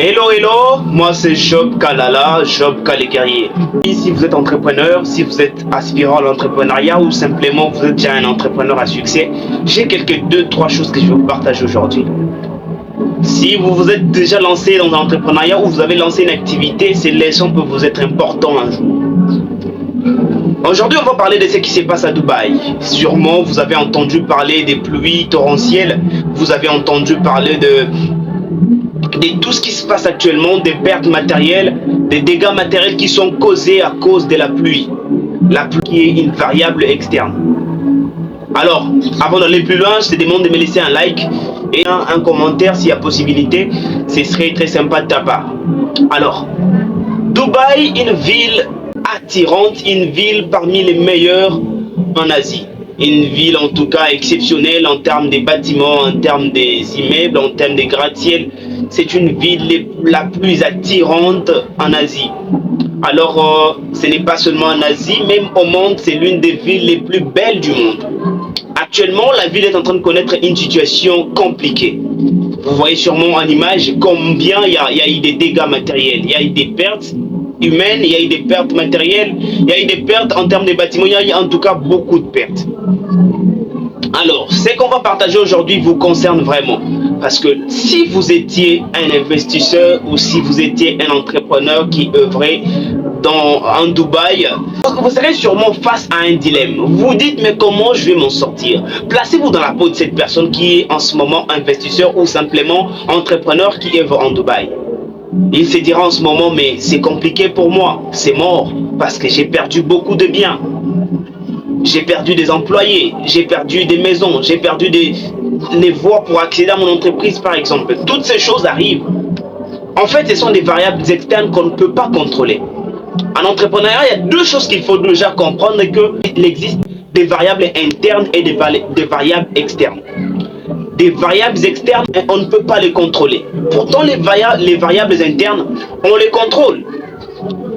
Hello, hello, moi c'est Job Kalala, Job Kaleguerrier. Et si vous êtes entrepreneur, si vous êtes aspirant à l'entrepreneuriat ou simplement vous êtes déjà un entrepreneur à succès, j'ai quelques deux, trois choses que je vais vous partager aujourd'hui. Si vous vous êtes déjà lancé dans l'entrepreneuriat ou vous avez lancé une activité, ces leçons peuvent vous être importantes un jour. Aujourd'hui, on va parler de ce qui se passe à Dubaï. Sûrement, vous avez entendu parler des pluies torrentielles, vous avez entendu parler de tout ce qui se passe actuellement, des pertes matérielles, des dégâts matériels qui sont causés à cause de la pluie. La pluie qui est une variable externe. Alors, avant d'aller plus loin, je te demande de me laisser un like et un commentaire s'il y a possibilité. Ce serait très sympa de ta part. Alors, Dubaï, une ville attirante, une ville parmi les meilleures en Asie. Une ville en tout cas exceptionnelle en termes des bâtiments, en termes des immeubles, en termes des gratte-ciel. C'est une ville la plus attirante en Asie. Alors, ce n'est pas seulement en Asie, même au monde, c'est l'une des villes les plus belles du monde. Actuellement, la ville est en train de connaître une situation compliquée. Vous voyez sûrement en image combien il y a eu des dégâts matériels, il y a eu des pertes humaines, il y a eu des pertes matérielles, il y a eu des pertes en termes de bâtiments, il y a eu en tout cas beaucoup de pertes. Alors, ce qu'on va partager aujourd'hui vous concerne vraiment. Parce que si vous étiez un investisseur ou si vous étiez un entrepreneur qui œuvrait en Dubaï, vous serez sûrement face à un dilemme. Vous dites, mais comment je vais m'en sortir? Placez-vous dans la peau de cette personne qui est en ce moment investisseur ou simplement entrepreneur qui œuvre en Dubaï. Il se dira en ce moment, mais c'est compliqué pour moi, c'est mort, parce que j'ai perdu beaucoup de biens. J'ai perdu des employés, j'ai perdu des maisons, j'ai perdu les voies pour accéder à mon entreprise par exemple. Toutes ces choses arrivent. En fait, ce sont des variables externes qu'on ne peut pas contrôler. En entrepreneuriat, il y a deux choses qu'il faut déjà comprendre, qu'il existe des variables internes et des variables externes. Des variables externes, on ne peut pas les contrôler. Pourtant, les variables internes, on les contrôle.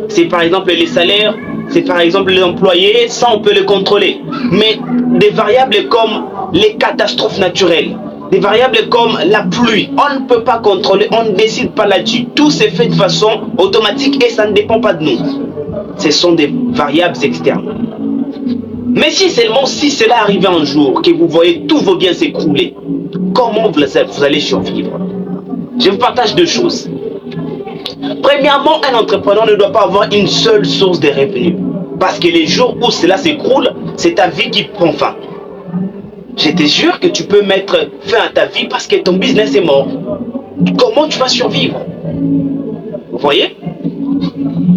C'est par exemple les salaires, c'est par exemple les employés, ça on peut les contrôler. Mais des variables comme les catastrophes naturelles, des variables comme la pluie, on ne peut pas contrôler, on ne décide pas là-dessus. Tout s'est fait de façon automatique et ça ne dépend pas de nous. Ce sont des variables externes. Mais si seulement si cela arrive un jour, que vous voyez tous vos biens s'écrouler, comment vous allez survivre? Je vous partage deux choses. Premièrement, un entrepreneur ne doit pas avoir une seule source de revenus. Parce que les jours où cela s'écroule, c'est ta vie qui prend fin. Je te jure que tu peux mettre fin à ta vie parce que ton business est mort. Comment tu vas survivre? Vous voyez?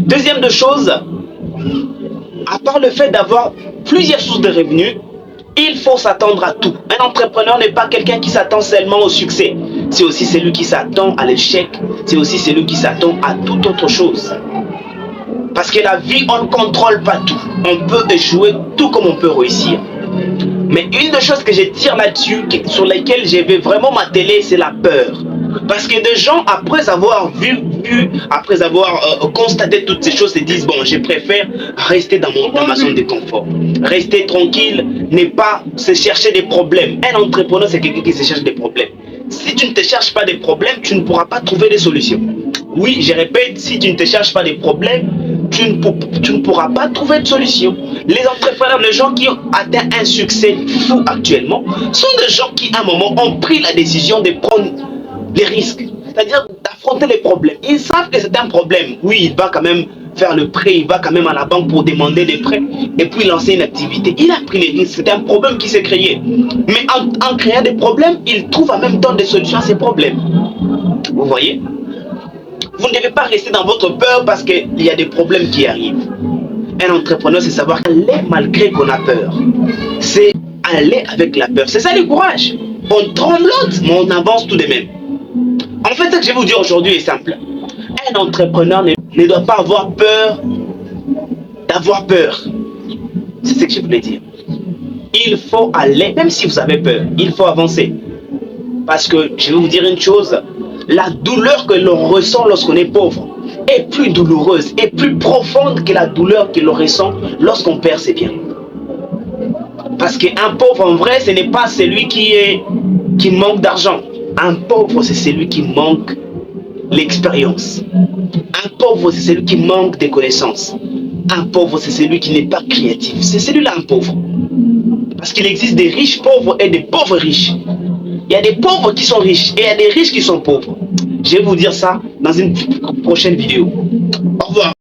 Deuxième de chose, à part le fait d'avoir plusieurs sources de revenus, il faut s'attendre à tout. Un entrepreneur n'est pas quelqu'un qui s'attend seulement au succès. C'est aussi celui qui s'attend à l'échec. C'est aussi celui qui s'attend à toute autre chose. Parce que la vie, on ne contrôle pas tout. On peut échouer tout comme on peut réussir. Mais une des choses que je tire là-dessus, sur lesquelles je vais vraiment m'atteler, c'est la peur. Parce que des gens, après avoir après avoir constaté toutes ces choses, se disent, bon, je préfère rester dans ma zone de confort. Rester tranquille, n'est pas se chercher des problèmes. Un entrepreneur, c'est quelqu'un qui se cherche des problèmes. Si tu ne te cherches pas des problèmes, tu ne pourras pas trouver des solutions. Oui, je répète, si tu ne te cherches pas des problèmes, tu ne pourras pas trouver de solution. Les entrepreneurs, les gens qui ont atteint un succès fou actuellement, sont des gens qui, à un moment, ont pris la décision de prendre les risques. C'est-à-dire d'affronter les problèmes. Ils savent que c'est un problème. Oui, il va quand même faire le prêt, il va quand même à la banque pour demander des prêts et puis lancer une activité. Il a pris les risques, c'est un problème qui s'est créé. Mais en créant des problèmes, il trouve en même temps des solutions à ces problèmes. Vous voyez? Vous ne devez pas rester dans votre peur parce qu'il y a des problèmes qui arrivent. Un entrepreneur, c'est savoir aller malgré qu'on a peur. C'est aller avec la peur. C'est ça le courage. On tremblote, mais on avance tout de même. En fait, ce que je vais vous dire aujourd'hui est simple. Un entrepreneur ne doit pas avoir peur d'avoir peur. C'est ce que je voulais dire. Il faut aller, même si vous avez peur, il faut avancer. Parce que je vais vous dire une chose, la douleur que l'on ressent lorsqu'on est pauvre est plus douloureuse et plus profonde que la douleur que l'on ressent lorsqu'on perd ses biens. Parce qu'un pauvre en vrai, ce n'est pas celui qui manque d'argent. Un pauvre, c'est celui qui manque l'expérience. Un pauvre, c'est celui qui manque de connaissances. Un pauvre, c'est celui qui n'est pas créatif. C'est celui-là un pauvre. Parce qu'il existe des riches pauvres et des pauvres riches. Il y a des pauvres qui sont riches et il y a des riches qui sont pauvres. Je vais vous dire ça dans une prochaine vidéo. Au revoir.